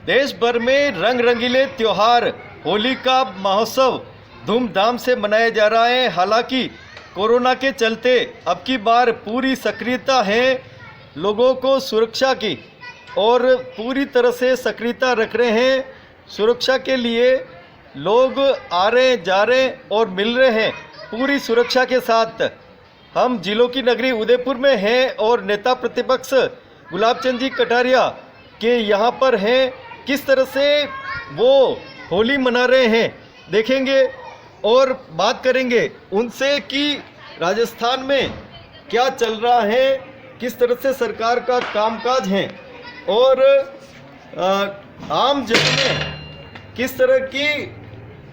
देश भर में रंग रंगीले त्योहार होली का महोत्सव धूमधाम से मनाया जा रहा है। हालांकि कोरोना के चलते अब की बार पूरी सक्रियता है लोगों को सुरक्षा की और पूरी तरह से सक्रियता रख रहे हैं। सुरक्षा के लिए लोग आ रहे जा रहे और मिल रहे हैं पूरी सुरक्षा के साथ। हम जिलों की नगरी उदयपुर में हैं और नेता प्रतिपक्ष गुलाब चंद जी कटारिया के यहाँ पर हैं। किस तरह से वो होली मना रहे हैं देखेंगे और बात करेंगे उनसे कि राजस्थान में क्या चल रहा है, किस तरह से सरकार का कामकाज है और आम जन में किस तरह की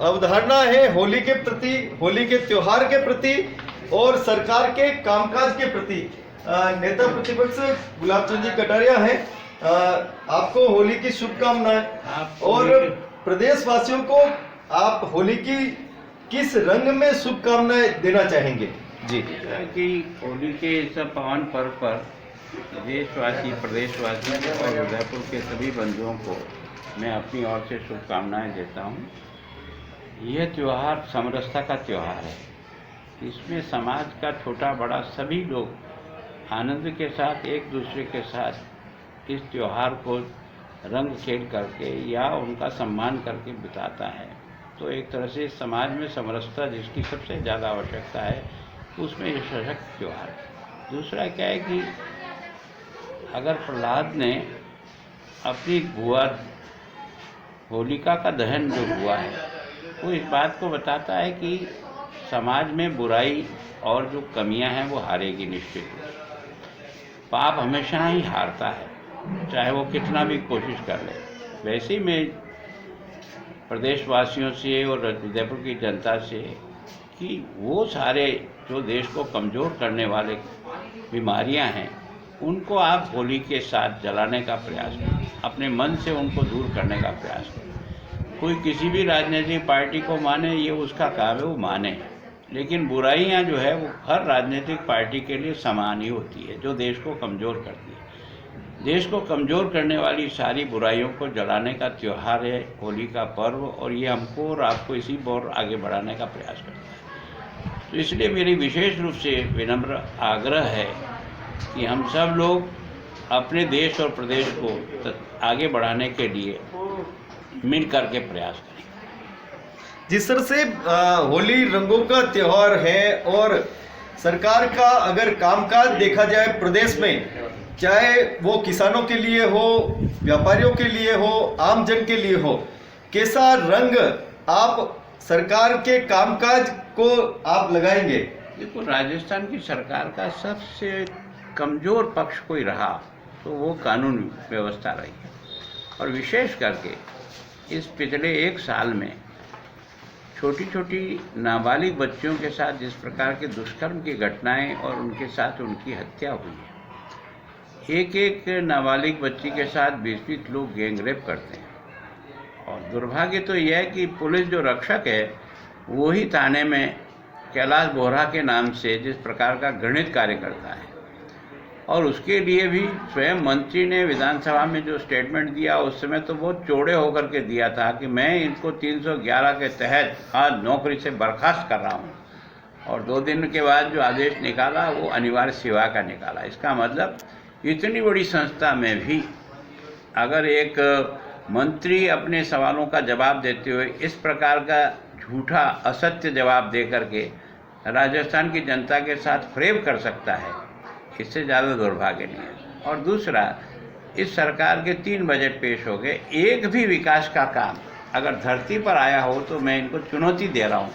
अवधारणा है होली के प्रति, होली के त्योहार के प्रति और सरकार के कामकाज के प्रति। नेता प्रतिपक्ष गुलाब चंद जी कटारिया हैं, आपको होली की शुभकामनाएं और प्रदेशवासियों को आप होली की किस रंग में शुभकामनाएं देना चाहेंगे? जी, कि होली के इस पावन पर्व पर देशवासी, प्रदेशवासी और उदयपुर के सभी बंधुओं को मैं अपनी ओर से शुभकामनाएं देता हूं। यह त्यौहार समरसता का त्यौहार है। इसमें समाज का छोटा बड़ा सभी लोग आनंद के साथ एक दूसरे के साथ इस त्यौहार को रंग खेल करके या उनका सम्मान करके बिताता है। तो एक तरह से समाज में समरसता जिसकी सबसे ज़्यादा आवश्यकता है उसमें यह सशक्त त्यौहार है। दूसरा क्या है कि अगर प्रहलाद ने अपनी बुआ होलिका का दहन जो हुआ है वो इस बात को बताता है कि समाज में बुराई और जो कमियां हैं वो हारेगी निश्चित रूप से। पाप हमेशा ही हारता है, चाहे वो कितना भी कोशिश कर ले। वैसे ही मैं प्रदेशवासियों से और उदयपुर की जनता से कि वो सारे जो देश को कमज़ोर करने वाले बीमारियां हैं उनको आप होली के साथ जलाने का प्रयास करें, अपने मन से उनको दूर करने का प्रयास करें। कोई किसी भी राजनीतिक पार्टी को माने, ये उसका काम है, वो माने, लेकिन बुराइयां जो है वो हर राजनीतिक पार्टी के लिए समान ही होती है जो देश को कमज़ोर करती है। देश को कमज़ोर करने वाली सारी बुराइयों को जलाने का त्यौहार है होली का पर्व, और ये हमको और आपको इसी ओर आगे बढ़ाने का प्रयास करता है। तो इसलिए मेरी विशेष रूप से विनम्र आग्रह है कि हम सब लोग अपने देश और प्रदेश को आगे बढ़ाने के लिए मिल करके प्रयास करें। जिस तरह से होली रंगों का त्यौहार है और सरकार का अगर कामकाज देखा जाए प्रदेश में, चाहे वो किसानों के लिए हो, व्यापारियों के लिए हो, आम जन के लिए हो, कैसा रंग आप सरकार के कामकाज को आप लगाएंगे? देखो, राजस्थान की सरकार का सबसे कमज़ोर पक्ष कोई रहा तो वो कानून व्यवस्था रही है, और विशेष करके इस पिछले एक साल में छोटी छोटी नाबालिग बच्चियों के साथ जिस प्रकार के दुष्कर्म की घटनाएं और उनके साथ उनकी हत्या हुई है। एक एक नाबालिग बच्ची के साथ 20-20 लोग गैंगरेप करते हैं, और दुर्भाग्य तो यह है कि पुलिस जो रक्षक है वही थाने में कैलाश बोहरा के नाम से जिस प्रकार का घृणित कार्य करता है, और उसके लिए भी स्वयं मंत्री ने विधानसभा में जो स्टेटमेंट दिया उस समय तो बहुत चौड़े होकर के दिया था कि मैं इनको 311 के तहत आज नौकरी से बर्खास्त कर रहा हूं, और 2 दिन के बाद जो आदेश निकाला वो अनिवार्य सेवा का निकाला। इसका मतलब इतनी बड़ी संस्था में भी अगर एक मंत्री अपने सवालों का जवाब देते हुए इस प्रकार का झूठा असत्य जवाब दे करके राजस्थान की जनता के साथ फ्रेब कर सकता है, इससे ज़्यादा दुर्भाग्य नहीं है। और दूसरा, इस सरकार के 3 बजट पेश हो गए, एक भी विकास का काम अगर धरती पर आया हो तो मैं इनको चुनौती दे रहा हूँ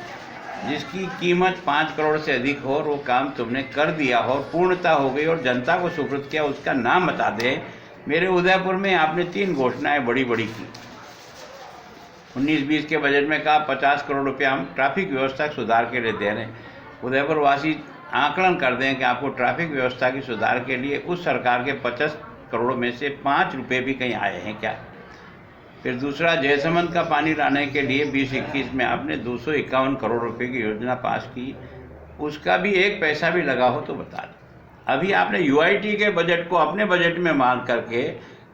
जिसकी कीमत 5 करोड़ से अधिक हो और वो काम तुमने कर दिया हो, पूर्णता हो गई और जनता को सुपुर्द किया, उसका नाम बता दे। मेरे उदयपुर में आपने 3 घोषणाएं बड़ी बड़ी की। 19-20 के बजट में कहा 50 करोड़ रुपया हम ट्रैफिक व्यवस्था सुधार के लिए दे रहे हैं। उदयपुर वासी आकलन कर दें कि आपको ट्रैफिक व्यवस्था की सुधार के लिए उस सरकार के 50 करोड़ में से 5 रुपये भी कहीं आए हैं क्या? फिर दूसरा, जयसमंद का पानी लाने के लिए 20-21 में आपने 251 करोड़ रुपए की योजना पास की, उसका भी 1 पैसा भी लगा हो तो बता दो। अभी आपने यूआईटी के बजट को अपने बजट में मान करके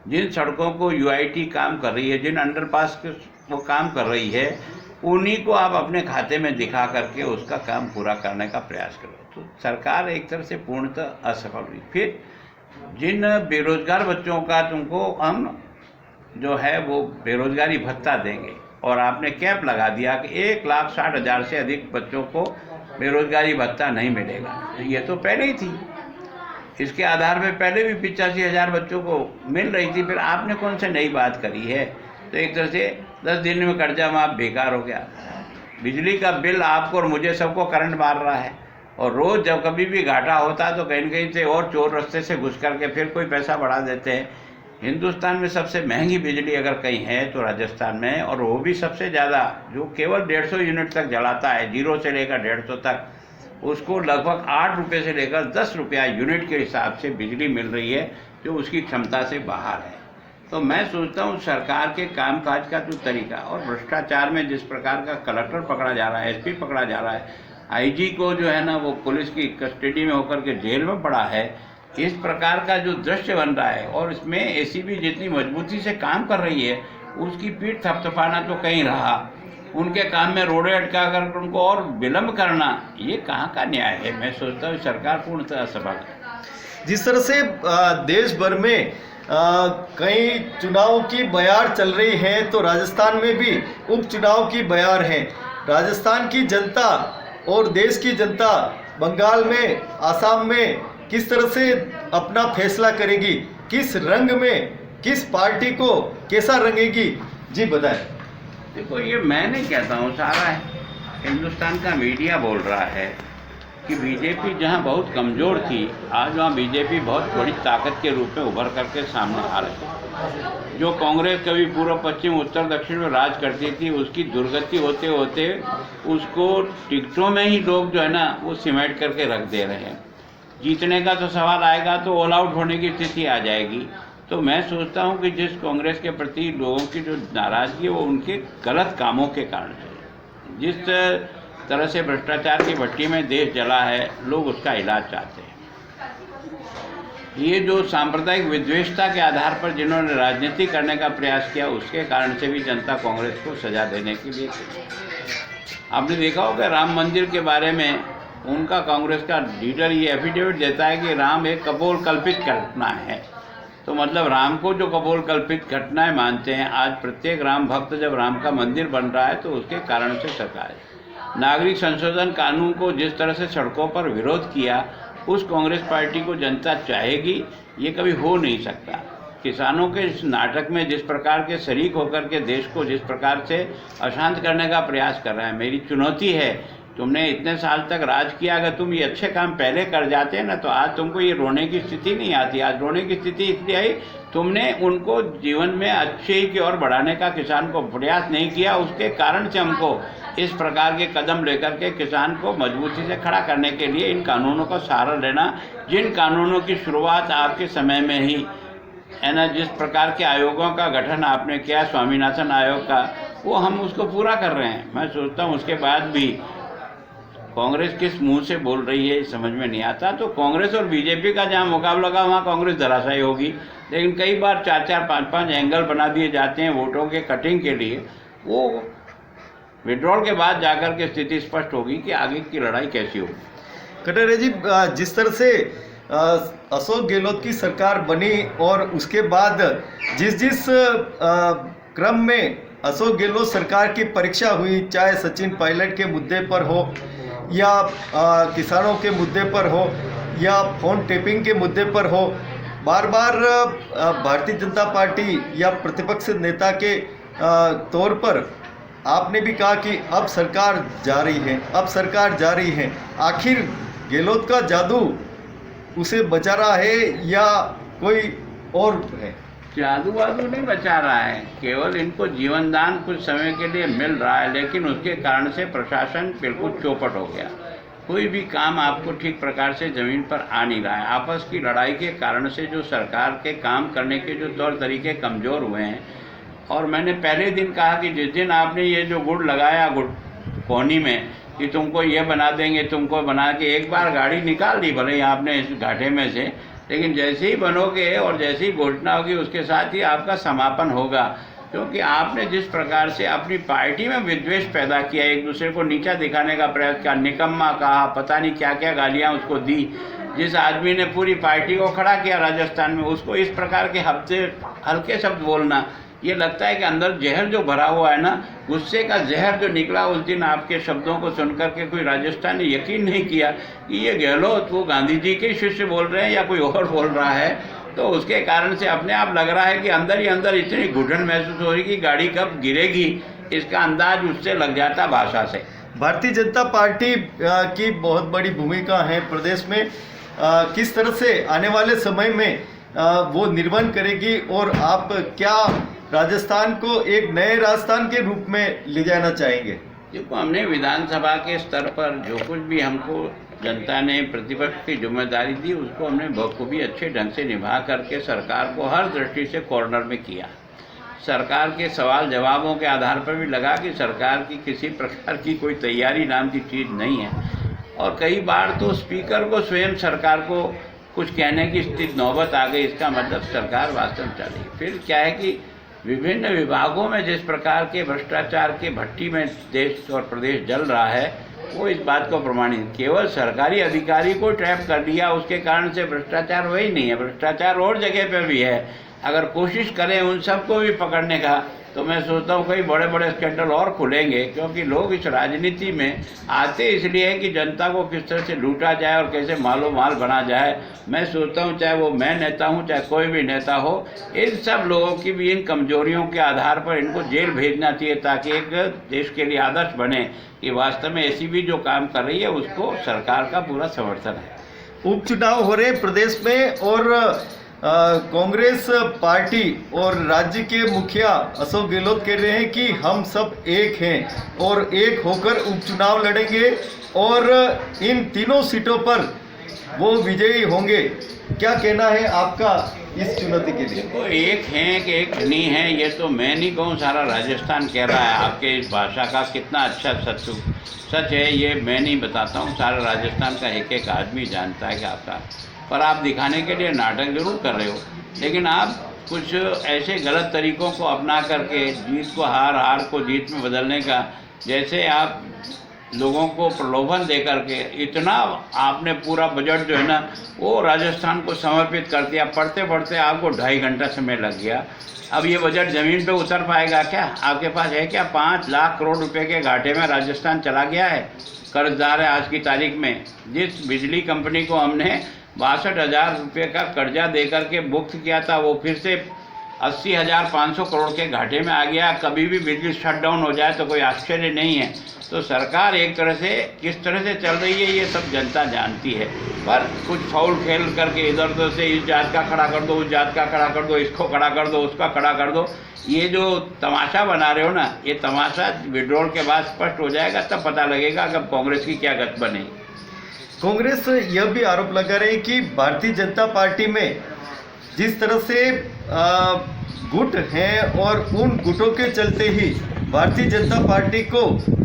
जिन सड़कों को यूआईटी काम कर रही है, जिन अंडरपास के वो काम कर रही है, उन्हीं को आप अपने खाते में दिखा करके उसका काम पूरा करने का प्रयास करो। तो सरकार एक तरह से पूर्णतः असफल हुई। फिर जिन बेरोजगार बच्चों का तुमको हम जो है वो बेरोजगारी भत्ता देंगे, और आपने कैप लगा दिया कि 1,60,000 से अधिक बच्चों को बेरोजगारी भत्ता नहीं मिलेगा। तो ये तो पहले ही थी, इसके आधार पे पहले भी 85,000 बच्चों को मिल रही थी। फिर आपने कौन सी नई बात करी है? तो एक तरह से 10 दिन में कर्जा माफ बेकार हो गया। बिजली का बिल आपको और मुझे सबको करंट मार रहा है, और रोज़ जब कभी भी घाटा होता है तो कहीं न कहीं से और चोर रास्ते से घुस करके फिर कोई पैसा बढ़ा देते हैं। हिंदुस्तान में सबसे महंगी बिजली अगर कहीं है तो राजस्थान में, और वो भी सबसे ज़्यादा, जो केवल 150 यूनिट तक जलाता है, 0 से लेकर 150 तक, उसको लगभग 8 रुपये से लेकर 10 रुपया यूनिट के हिसाब से बिजली मिल रही है, जो उसकी क्षमता से बाहर है। तो मैं सोचता हूँ सरकार के कामकाज का जो तरीका, और भ्रष्टाचार में जिस प्रकार का कलेक्टर पकड़ा जा रहा है, एसपी पकड़ा जा रहा है, आईजी को जो है ना वो पुलिस की कस्टडी में होकर के जेल में पड़ा है, इस प्रकार का जो दृश्य बन रहा है, और इसमें एसीबी जितनी मजबूती से काम कर रही है उसकी पीठ थपथपाना तो कहीं रहा, उनके काम में रोड़े अटका कर उनको और विलम्ब करना, ये कहाँ का न्याय है? मैं सोचता हूँ सरकार पूर्णतः असफल है। जिस तरह से देश भर में कई चुनाव की बयार चल रही है, तो राजस्थान में भी उपचुनाव की बयार है। राजस्थान की जनता और देश की जनता बंगाल में, आसाम में किस तरह से अपना फैसला करेगी, किस रंग में, किस पार्टी को कैसा रंगेगी, जी बताएं। देखो, ये मैं नहीं कहता हूँ, सारा हिंदुस्तान का मीडिया बोल रहा है कि बीजेपी जहाँ बहुत कमज़ोर थी, आज वहाँ बीजेपी बहुत बड़ी ताकत के रूप में उभर करके सामने आ रही है। जो कांग्रेस कभी पूर्व पश्चिम उत्तर दक्षिण में राज करती थी, उसकी दुर्गति होते होते उसको टिकटों में ही लोग जो है ना वो सिमट करके रख दे रहे हैं। जीतने का तो सवाल आएगा तो ऑल आउट होने की स्थिति आ जाएगी। तो मैं सोचता हूँ कि जिस कांग्रेस के प्रति लोगों की जो नाराज़गी है वो उनके गलत कामों के कारण है। जिस तरह से भ्रष्टाचार की भट्टी में देश जला है, लोग उसका इलाज चाहते हैं। ये जो सांप्रदायिक विद्वेषता के आधार पर जिन्होंने राजनीति करने का प्रयास किया, उसके कारण से भी जनता कांग्रेस को सजा देने के लिए आपने देखा होगा राम मंदिर के बारे में उनका कांग्रेस का लीडर ये एफिडेविट देता है कि राम एक कपोल कल्पित घटना है। तो मतलब राम को जो कपोल कल्पित घटनाएं मानते हैं, आज प्रत्येक राम भक्त जब राम का मंदिर बन रहा है तो उसके कारण से सरकार नागरिक संशोधन कानून को जिस तरह से सड़कों पर विरोध किया, उस कांग्रेस पार्टी को जनता चाहेगी, ये कभी हो नहीं सकता। किसानों के इस नाटक में जिस प्रकार के शरीक होकर के देश को जिस प्रकार से अशांत करने का प्रयास कर रहा है, मेरी चुनौती है, तुमने इतने साल तक राज किया, अगर तुम ये अच्छे काम पहले कर जाते हैं ना तो आज तुमको ये रोने की स्थिति नहीं आती। आज रोने की स्थिति इसलिए आई, तुमने उनको जीवन में अच्छे की ओर बढ़ाने का किसान को प्रयास नहीं किया, उसके कारण से हमको इस प्रकार के कदम लेकर के किसान को मजबूती से खड़ा करने के लिए इन कानूनों का सहारा लेना, जिन कानूनों की शुरुआत आपके समय में ही है ना, जिस प्रकार के आयोगों का गठन आपने किया, स्वामीनाथन आयोग का, वो हम उसको पूरा कर रहे हैं। मैं सोचता हूँ उसके बाद भी कांग्रेस किस मुंह से बोल रही है समझ में नहीं आता। तो कांग्रेस और बीजेपी का जहाँ मुकाबला होगा वहाँ कांग्रेस धराशायी होगी। लेकिन कई बार 4-4, 5-5 एंगल बना दिए जाते हैं वोटों के कटिंग के लिए, वो विड्रॉल के बाद जाकर के स्थिति स्पष्ट होगी कि आगे की लड़ाई कैसी होगी। कटारिया जी, जिस तरह से अशोक गहलोत की सरकार बनी और उसके बाद जिस क्रम में अशोक गहलोत सरकार की परीक्षा हुई, चाहे सचिन पायलट के मुद्दे पर हो या किसानों के मुद्दे पर हो या फोन टेपिंग के मुद्दे पर हो, बार बार भारतीय जनता पार्टी या प्रतिपक्ष नेता के तौर पर आपने भी कहा कि अब सरकार जा रही है, अब सरकार जा रही है। आखिर गहलोत का जादू उसे बचा रहा है या कोई और है? जादू वादू नहीं बचा रहा है, केवल इनको जीवन दान कुछ समय के लिए मिल रहा है, लेकिन उसके कारण से प्रशासन बिल्कुल चौपट हो गया। कोई भी काम आपको ठीक प्रकार से ज़मीन पर आ नहीं रहा है। आपस की लड़ाई के कारण से जो सरकार के काम करने के जो तौर तरीके कमज़ोर हुए हैं। और मैंने पहले दिन कहा कि जिस दिन आपने ये जो गुड़ लगाया गुड़ कोहनी में कि तुमको ये बना देंगे, तुमको बना के एक बार गाड़ी निकाल दी, भले ही आपने इस घाटे में से, लेकिन जैसे ही बनोगे और जैसे ही घोषणा होगी उसके साथ ही आपका समापन होगा, क्योंकि आपने जिस प्रकार से अपनी पार्टी में विद्वेष पैदा किया, एक दूसरे को नीचा दिखाने का प्रयास किया, निकम्मा कहा, पता नहीं क्या क्या गालियाँ उसको दी। जिस आदमी ने पूरी पार्टी को खड़ा किया राजस्थान में, उसको इस प्रकार के हल्के शब्द बोलना, ये लगता है कि अंदर जहर जो भरा हुआ है ना, गुस्से का जहर जो निकला उस दिन आपके शब्दों को सुनकर के कोई राजस्थान ने यकीन नहीं किया कि ये गहलोत वो गांधी जी के शिष्य बोल रहे हैं या कोई और बोल रहा है। तो उसके कारण से अपने आप लग रहा है कि अंदर ही अंदर इतनी घुटन महसूस हो रही कि गाड़ी कब गिरेगी, इसका अंदाज उससे लग जाता भाषा से। भारतीय जनता पार्टी की बहुत बड़ी भूमिका है प्रदेश में। किस तरह से आने वाले समय में वो निर्माण करेगी और आप क्या राजस्थान को एक नए राजस्थान के रूप में ले जाना चाहेंगे? देखो, हमने विधानसभा के स्तर पर जो कुछ भी हमको जनता ने प्रतिपक्ष की जिम्मेदारी दी, उसको हमने बखूबी अच्छे ढंग से निभा करके सरकार को हर दृष्टि से कॉर्नर में किया। सरकार के सवाल जवाबों के आधार पर भी लगा कि सरकार की किसी प्रकार की कोई तैयारी नाम की चीज़ नहीं है, और कई बार तो स्पीकर को स्वयं सरकार को कुछ कहने की स्थिति नौबत आ गई। इसका मतलब सरकार वास्तव में चली। फिर क्या है कि विभिन्न विभागों में जिस प्रकार के भ्रष्टाचार के भट्टी में देश और प्रदेश जल रहा है, वो इस बात को प्रमाणित, केवल सरकारी अधिकारी को ट्रैप कर दिया उसके कारण से भ्रष्टाचार वही नहीं है, भ्रष्टाचार और जगह पर भी है। अगर कोशिश करें उन सबको भी पकड़ने का, तो मैं सोचता हूँ कई बड़े बड़े स्कैंडल और खुलेंगे, क्योंकि लोग इस राजनीति में आते इसलिए है कि जनता को किस तरह से लूटा जाए और कैसे मालो माल बना जाए। मैं सोचता हूँ चाहे वो मैं नेता हूँ चाहे कोई भी नेता हो, इन सब लोगों की भी इन कमजोरियों के आधार पर इनको जेल भेजना चाहिए, ताकि एक देश के लिए आदर्श बने कि वास्तव में ऐसी भी जो काम कर रही है उसको सरकार का पूरा समर्थन है। उपचुनाव हो रहे प्रदेश में और कांग्रेस पार्टी और राज्य के मुखिया अशोक गहलोत कह रहे हैं कि हम सब एक हैं और एक होकर उपचुनाव लड़ेंगे और इन तीनों सीटों पर वो विजयी होंगे। क्या कहना है आपका इस चुनौती के लिए? देखो, एक हैं कि एक नहीं है, ये तो मैं नहीं कहूँ, सारा राजस्थान कह रहा है। आपके इस भाषा का कितना अच्छा सच है ये मैं नहीं बताता हूँ, सारा राजस्थान का एक एक आदमी जानता है कि आपका, पर आप दिखाने के लिए नाटक जरूर कर रहे हो, लेकिन आप कुछ ऐसे गलत तरीकों को अपना करके जीत को हार को जीत में बदलने का, जैसे आप लोगों को प्रलोभन दे करके इतना आपने पूरा बजट जो है ना वो राजस्थान को समर्पित कर दिया। पढ़ते पढ़ते आपको 2.5 घंटा समय लग गया। अब ये बजट ज़मीन पे उतर पाएगा क्या? आपके पास है क्या? 5 लाख करोड़ रुपए के घाटे में राजस्थान चला गया है, कर्जदार है आज की तारीख में। जिस बिजली कंपनी को हमने 62,000 रुपये का कर्जा दे करके मुक्त किया था, वो फिर से 80,500 करोड़ के घाटे में आ गया। कभी भी बिजली शट डाउन हो जाए तो कोई आश्चर्य नहीं है। तो सरकार एक तरह से किस तरह से चल रही है ये सब जनता जानती है, पर कुछ फाउल खेल करके इधर उधर से इस जात का खड़ा कर दो, उस जात का खड़ा कर दो, इसको खड़ा कर दो, उसका खड़ा कर दो, ये जो तमाशा बना रहे हो ना, ये तमाशा विड्रॉल के बाद स्पष्ट हो जाएगा, तब पता लगेगा कि अब कांग्रेस की क्या गत बनेगी। कांग्रेस यह भी आरोप लगा रही है कि भारतीय जनता पार्टी में जिस तरह से गुट हैं और उन गुटों के चलते ही भारतीय जनता पार्टी को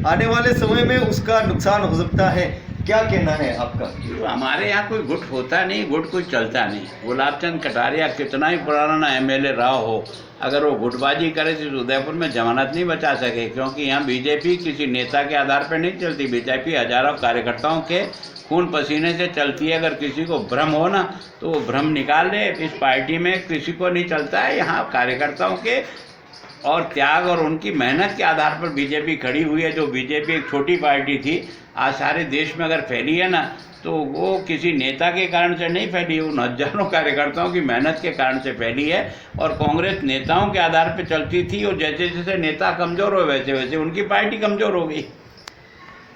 आने वाले समय में उसका नुकसान हो सकता है। क्या कहना है आपका? हमारे यहाँ कोई गुट होता नहीं, गुट कोई चलता नहीं। गुलाबचंद कटारिया कितना ही पुराना एमएलए रहा हो, अगर वो गुटबाजी करे तो उदयपुर में जमानत नहीं बचा सके, क्योंकि यहाँ बीजेपी किसी नेता के आधार पर नहीं चलती। बीजेपी हजारों कार्यकर्ताओं के खून पसीने से चलती है। अगर किसी को भ्रम हो ना तो वो भ्रम निकाल ले। इस पार्टी में किसी को नहीं चलता है, यहाँ कार्यकर्ताओं के और त्याग और उनकी मेहनत के आधार पर बीजेपी खड़ी हुई है। जो बीजेपी एक छोटी पार्टी थी, आज सारे देश में अगर फैली है ना, तो वो किसी नेता के कारण से नहीं फैली, उन हजारों कार्यकर्ताओं की मेहनत के कारण से फैली है। और कांग्रेस नेताओं के आधार पर चलती थी, और जैसे जैसे नेता कमज़ोर हो वैसे वैसे उनकी पार्टी कमज़ोर हो गई।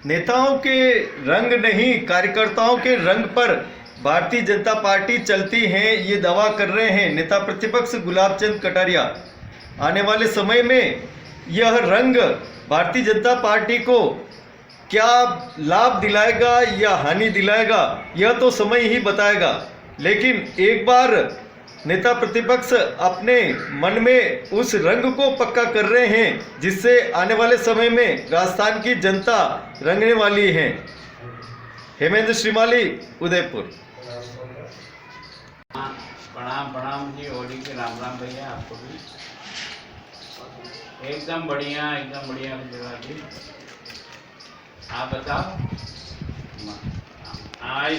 नेताओं के रंग नहीं, कार्यकर्ताओं के रंग पर भारतीय जनता पार्टी चलती है, ये दावा कर रहे हैं नेता प्रतिपक्ष गुलाबचंद कटारिया। आने वाले समय में यह रंग भारतीय जनता पार्टी को क्या लाभ दिलाएगा या हानि दिलाएगा, यह तो समय ही बताएगा। लेकिन एक बार नेता प्रतिपक्ष अपने मन में उस रंग को पक्का कर रहे हैं, जिससे आने वाले समय में राजस्थान की जनता रंगने वाली है। हेमेंद्र श्रीमाली, उदयपुर। हाँ, प्रणाम प्रणाम जी, होली के राम राम भैया आपको भी। एकदम बढ़िया गुजरात जी। आप बताओ। हाँ